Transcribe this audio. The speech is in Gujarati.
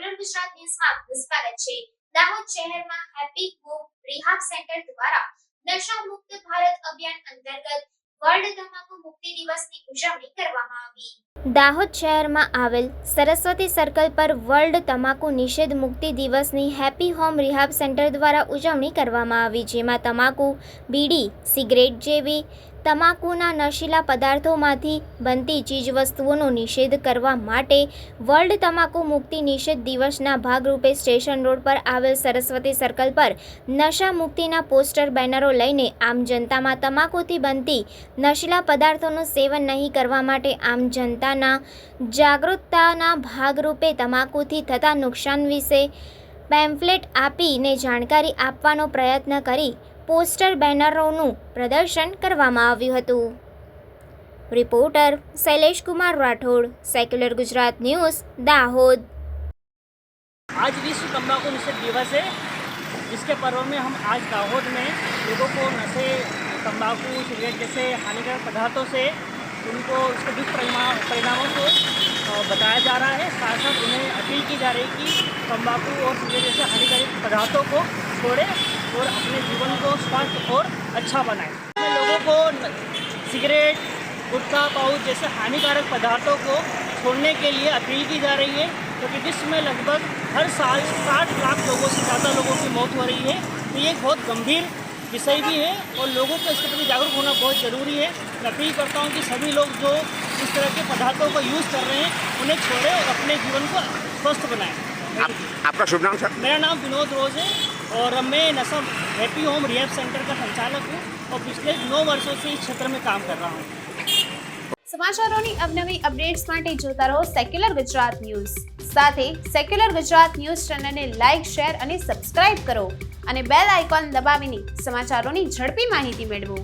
સેક્યુલર ગુજરાત ન્યૂઝમાં આપનું સ્વાગત છે। દાહોદ શહેરમાં હેપી હોમ રિહાબ સેન્ટર દ્વારા નશા મુક્ત ભારત અભિયાન અંતર્ગત વર્લ્ડ તમાકુ મુક્તિ દિવસની ઉજવણી કરવામાં આવી। દાહોદ શહેરમાં આવેલ સરસ્વતી સર્કલ પર વર્લ્ડ તમાકુ નિષેધ મુક્તિ દિવસની હેપી હોમ રિહાબ સેન્ટર દ્વારા ઉજવણી કરવામાં આવી, જેમાં તમાકુ, બીડી, સિગરેટ જેવી તમાકુના નશીલા પદાર્થોમાંથી બનતી ચીજવસ્તુઓનો નિષેધ કરવા માટે વર્લ્ડ તમાકુ મુક્તિ નિષેધ દિવસના ભાગરૂપે સ્ટેશન રોડ પર આવેલ સરસ્વતી સર્કલ પર નશા મુક્તિના પોસ્ટર બેનરો લઈને આમ જનતામાં તમાકુથી બનતી નશીલા પદાર્થોનું સેવન નહીં કરવા માટે આમ જનતાના જાગૃતતાના ભાગરૂપે તમાકુથી થતા નુકસાન વિશે પેમ્ફલેટ આપીને જાણકારી આપવાનો પ્રયત્ન કરી પોસ્ટર બેનરોનું પ્રદર્શન કરવામાં આવ્યું હતું। Reporter Shailesh Kumar Rathod, secular Gujarat news, Dahod. आज विश्व तंबाकू निषेध दिवस है, जिसके पर्व में हम आज दाहोद में लोगों को नशे, तंबाकू, सिगरेट जैसे हानिकारक पदार्थों से उनको उसके दुष्परिणामों को बताया जा रहा है। साथ साथ उन्हें अपील की जा रही है कि तंबाकू और सिगरेट जैसे हानिकारक पदार्थों को छोड़ें और अपने जीवन को स्वस्थ और अच्छा बनाएं। लोगों को सिगरेट, गुटखा, पाउच जैसे हानिकारक पदार्थों को छोड़ने के लिए अपील की जा रही है, क्योंकि विश्व में लगभग हर साल 60 लाख लोगों से ज़्यादा लोगों की मौत हो रही है। तो ये एक बहुत गंभीर विषय भी है और लोगों को इसके प्रति जागरूक होना बहुत ज़रूरी है। मैं अपील करता हूँ कि सभी लोग जो इस तरह के पदार्थों को यूज़ कर रहे हैं उन्हें छोड़ें और अपने जीवन को स्वस्थ बनाएं। आपका शुभ नाम सर? मेरा नाम विनोद रोज है और मैं नशा हैप्पी होम रिहैब सेंटर का संचालक हूँ और पिछले 9 वर्षों से इस क्षेत्र में काम कर रहा हूँ। સમાચારોની અવનવી અપડેટ્સ માટે જોતા રહો સેક્યુલર ગુજરાત ન્યૂઝ। સાથે સેક્યુલર ગુજરાત ન્યૂઝ ચેનલને લાઇક, શેર અને સબસ્ક્રાઇબ કરો અને બેલ આઇકોન દબાવીને સમાચારોની ઝડપી માહિતી મેળવો।